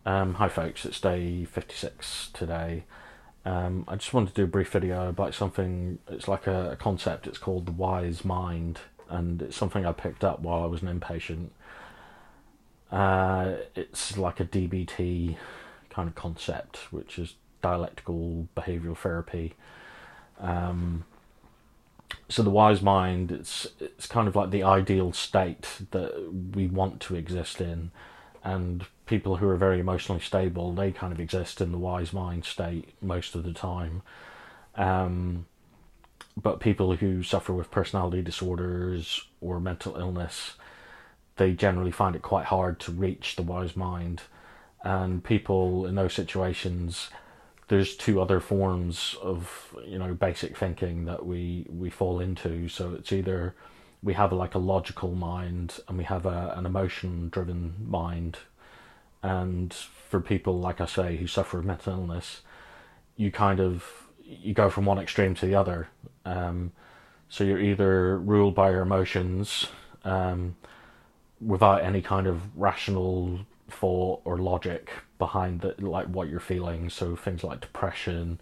Hi folks, it's day 56 today. I just wanted to do a brief video about something, it's like a concept, it's called the wise mind, and it's something I picked up while I was an inpatient. It's like a DBT kind of concept, which is dialectical behavioral therapy. Um, so the wise mind, it's kind of like the ideal state that we want to exist in, and people who are very emotionally stable, they kind of exist in the wise mind state most of the time. Um, but people who suffer with personality disorders or mental illness, they generally find it quite hard to reach the wise mind. And people in those situations, there's two other forms of basic thinking that we fall into. So it's either we have like a logical mind and we have an emotion driven mind. And for people, like I say, who suffer with mental illness, you go from one extreme to the other. So you're either ruled by your emotions, without any kind of rational thought or logic behind like what you're feeling. So things like depression,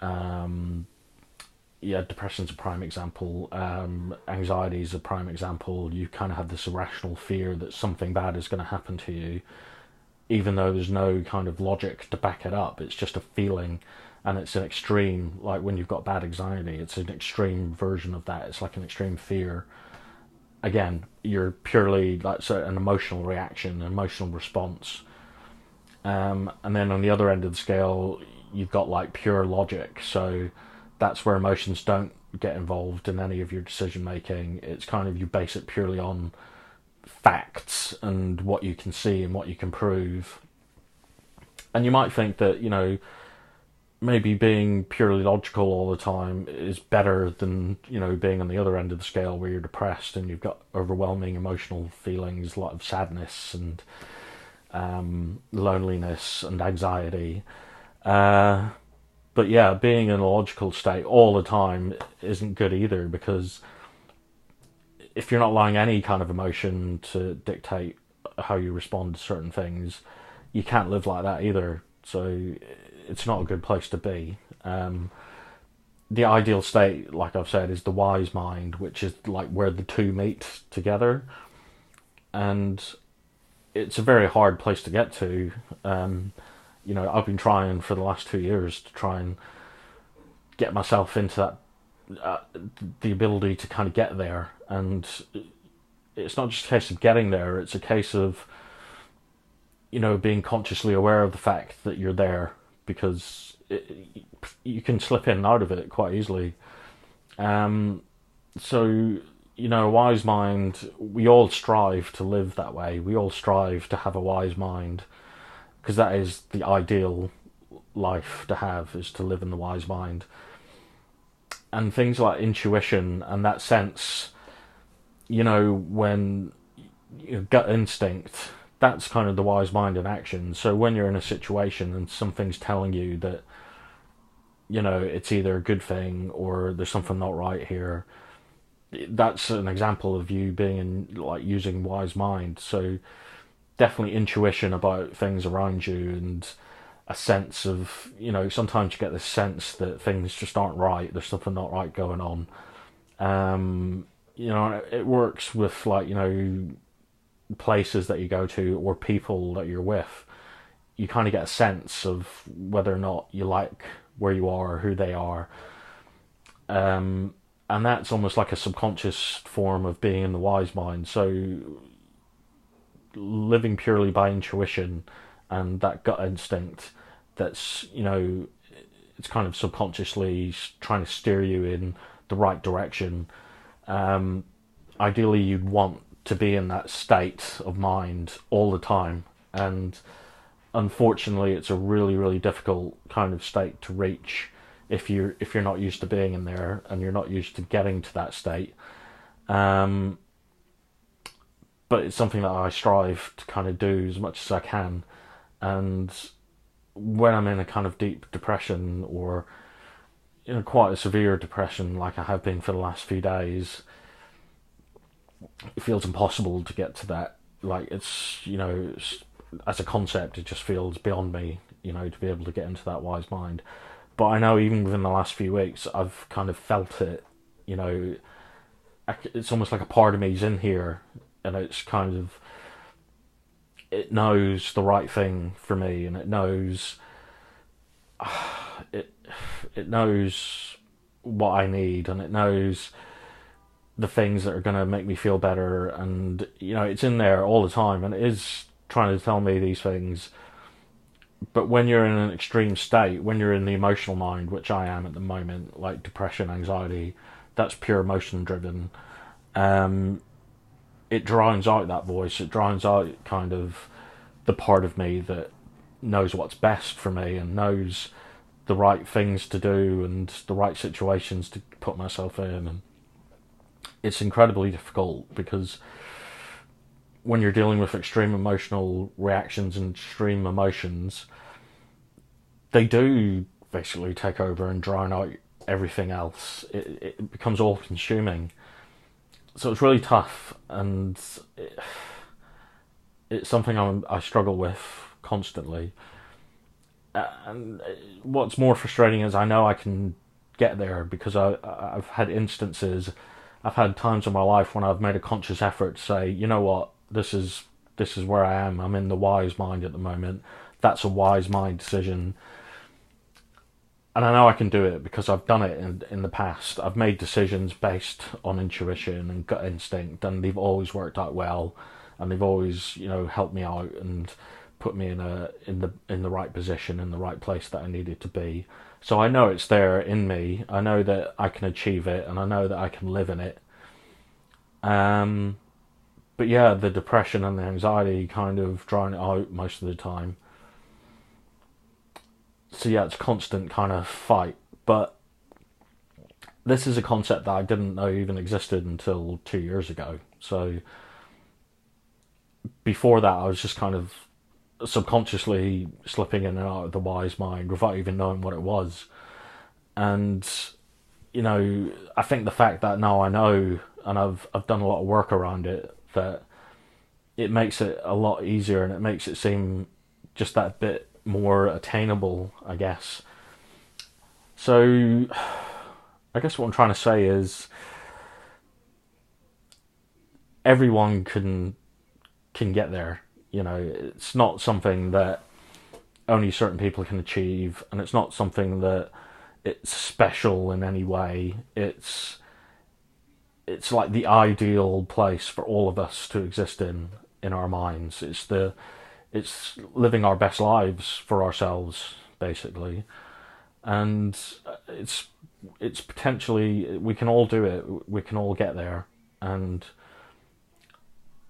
um, yeah, depression's a prime example. Anxiety is a prime example. You kind of have this irrational fear that something bad is going to happen to you, even though there's no kind of logic to back it up. It's just a feeling, and it's an extreme. Like when you've got bad anxiety, it's an extreme version of that. It's like an extreme fear. Again, you're purely that's an emotional reaction, an emotional response. And then on the other end of the scale, you've got like pure logic. So that's where emotions don't get involved in any of your decision making. It's kind of you base it purely on facts and what you can see and what you can prove. And you might think that, maybe being purely logical all the time is better than, being on the other end of the scale where you're depressed and you've got overwhelming emotional feelings, a lot of sadness and loneliness and anxiety. But yeah, being in a logical state all the time isn't good either, because if you're not allowing any kind of emotion to dictate how you respond to certain things, you can't live like that either. So it's not a good place to be. The ideal state, like I've said, is the wise mind, which is like where the two meet together. And it's a very hard place to get to. I've been trying for the last 2 years to try and get myself into that, the ability to kind of get there. And it's not just a case of getting there, it's a case of, being consciously aware of the fact that you're there, because you can slip in and out of it quite easily. So, a wise mind, we all strive to live that way. We all strive to have a wise mind, because that is the ideal life to have, is to live in the wise mind. And things like intuition and that sense, when gut instinct, that's kind of the wise mind in action. So when you're in a situation and something's telling you that, it's either a good thing or there's something not right here, that's an example of you being in, like, using wise mind. So definitely intuition about things around you, and a sense of, sometimes you get this sense that things just aren't right, there's something not right going on. It works with, like, places that you go to or people that you're with. You kind of get a sense of whether or not you like where you are, who they are. And that's almost like a subconscious form of being in the wise mind. So living purely by intuition and that gut instinct, that's, it's kind of subconsciously trying to steer you in the right direction. Ideally you'd want to be in that state of mind all the time, and unfortunately it's a really, really difficult kind of state to reach if you're not used to being in there and you're not used to getting to that state. But it's something that I strive to kind of do as much as I can. And when I'm in a kind of deep depression, or quite a severe depression like I have been for the last few days, it feels impossible to get to that. Like, it's as a concept, it just feels beyond me, to be able to get into that wise mind. But I know even within the last few weeks, I've kind of felt it. You know, it's almost like a part of me's in here, and it's kind of, it knows the right thing for me, and it knows it it knows what I need, and it knows the things that are going to make me feel better, and it's in there all the time, and it is trying to tell me these things. But when you're in an extreme state, when you're in the emotional mind, which I am at the moment, like depression, anxiety, that's pure emotion driven. It drowns out that voice. It drowns out kind of the part of me that knows what's best for me and knows the right things to do and the right situations to put myself in. And it's incredibly difficult because when you're dealing with extreme emotional reactions and extreme emotions, they do basically take over and drown out everything else. It becomes all consuming. So it's really tough, and it's something I struggle with constantly. And what's more frustrating is I know I can get there because I've had instances, I've had times in my life when I've made a conscious effort to say, you know what, this is where I am. I'm in the wise mind at the moment. That's a wise mind decision. And I know I can do it because I've done it in the past. I've made decisions based on intuition and gut instinct, and they've always worked out well, and they've always, helped me out and put me in the right position, in the right place that I needed to be. So I know it's there in me. I know that I can achieve it, and I know that I can live in it. But yeah, the depression and the anxiety kind of drown it out most of the time. So yeah, it's a constant kind of fight. But this is a concept that I didn't know even existed until 2 years ago. So before that, I was just kind of subconsciously slipping in and out of the wise mind without even knowing what it was. And I think the fact that now I know, and I've done a lot of work around it, that it makes it a lot easier, and it makes it seem just that bit more attainable, I guess. So I guess what I'm trying to say is everyone can get there. It's not something that only certain people can achieve, and it's not something that it's special in any way. It's like the ideal place for all of us to exist in our minds. It's living our best lives for ourselves, basically. And it's potentially, we can all do it. We can all get there. And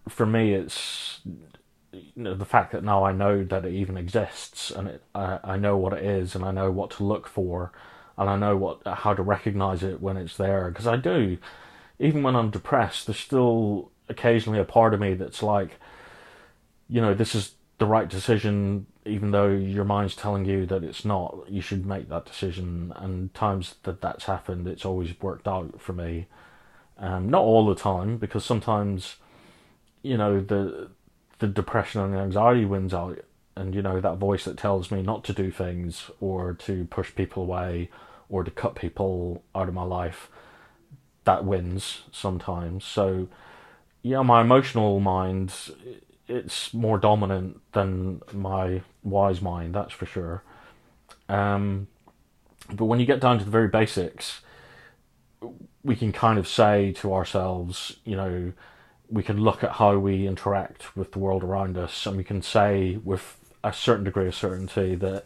for me, it's the fact that now I know that it even exists, and I know what it is, and I know what to look for, and I know how to recognize it when it's there. Because I do, even when I'm depressed, there's still occasionally a part of me that's like, this is the right decision, even though your mind's telling you that it's not. You should make that decision. And times that's happened, it's always worked out for me. Not all the time, because sometimes, the depression and the anxiety wins out, and that voice that tells me not to do things, or to push people away, or to cut people out of my life, that wins sometimes. So yeah, my emotional mind, it's more dominant than my wise mind, that's for sure. But when you get down to the very basics, we can kind of say to ourselves, we can look at how we interact with the world around us, and we can say with a certain degree of certainty that,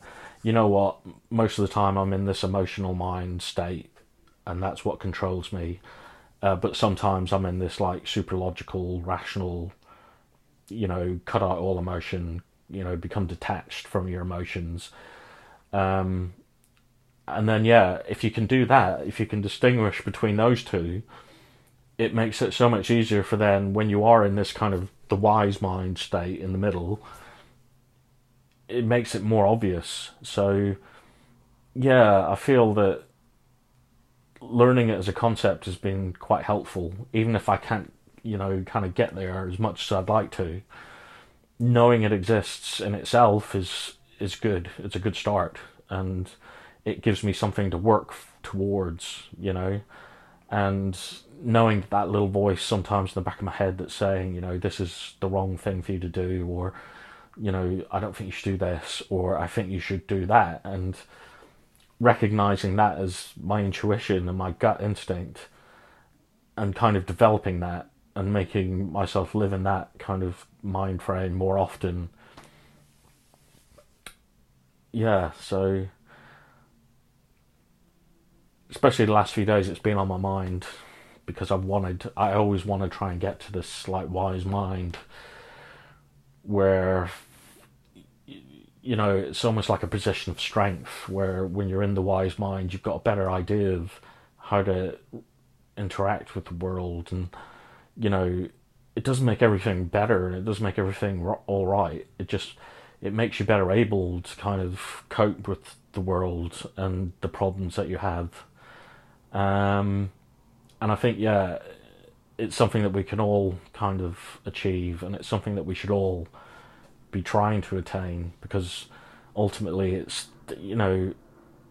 most of the time I'm in this emotional mind state, and that's what controls me. But sometimes I'm in this like super logical, rational, cut out all emotion, become detached from your emotions. And then, yeah, if you can do that, if you can distinguish between those two, it makes it so much easier for then, when you are in this kind of the wise mind state in the middle, it makes it more obvious. So, yeah, I feel that learning it as a concept has been quite helpful, even if I can't, kind of get there as much as I'd like to. knowing it exists in itself is good. It's a good start, and it gives me something to work towards, you know. And knowing that little voice sometimes in the back of my head that's saying, you know, this is the wrong thing for you to do, or, you know, I don't think you should do this, or I think you should do that, and recognizing that as my intuition and my gut instinct, and kind of developing that and making myself live in that kind of mind frame more often. Yeah, so especially the last few days, it's been on my mind because I always want to try and get to this like wise mind where, you know, it's almost like a position of strength where when you're in the wise mind, you've got a better idea of how to interact with the world, and, you know, it doesn't make everything better and it doesn't make everything all right. It makes you better able to kind of cope with the world and the problems that you have. And I think, yeah, it's something that we can all kind of achieve, and it's something that we should all be trying to attain, because ultimately it's, you know,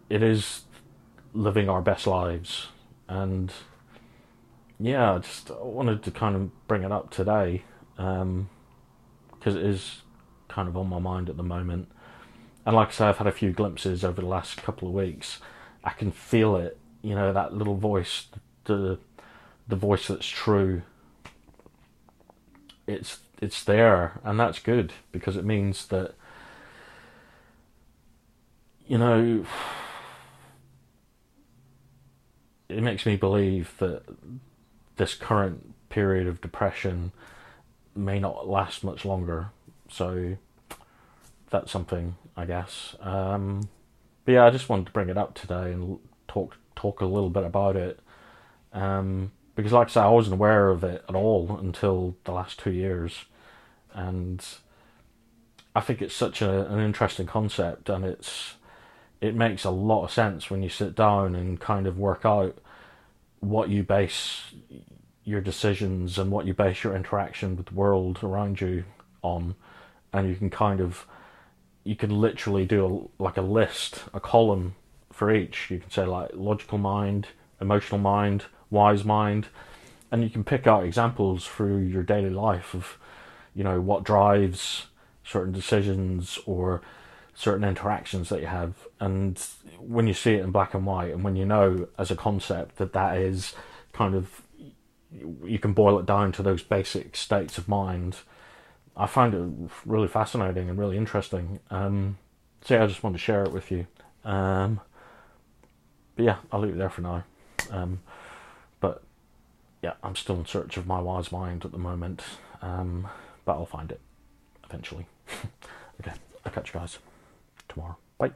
it is living our best lives. And yeah, I wanted to kind of bring it up today, because it is kind of on my mind at the moment. And like I say, I've had a few glimpses over the last couple of weeks. I can feel it, you know, that little voice, the voice that's true. It's there, and that's good, because it means that, you know, it makes me believe that this current period of depression may not last much longer. So that's something, I guess. But yeah, I just wanted to bring it up today and talk a little bit about it. Because like I said, I wasn't aware of it at all until the last 2 years. And I think it's such an interesting concept, and it makes a lot of sense when you sit down and kind of work out what you base your decisions and what you base your interaction with the world around you on. And you can literally do like a list, a column for each. You can say like logical mind, emotional mind, wise mind, and you can pick out examples through your daily life of, you know, what drives certain decisions or certain interactions that you have. And when you see it in black and white, and when you know as a concept that is kind of, you can boil it down to those basic states of mind, I find it really fascinating and really interesting. So yeah, I just wanted to share it with you. But yeah, I'll leave it there for now. But yeah, I'm still in search of my wise mind at the moment. But I'll find it eventually. Okay, I'll catch you guys tomorrow. Bye.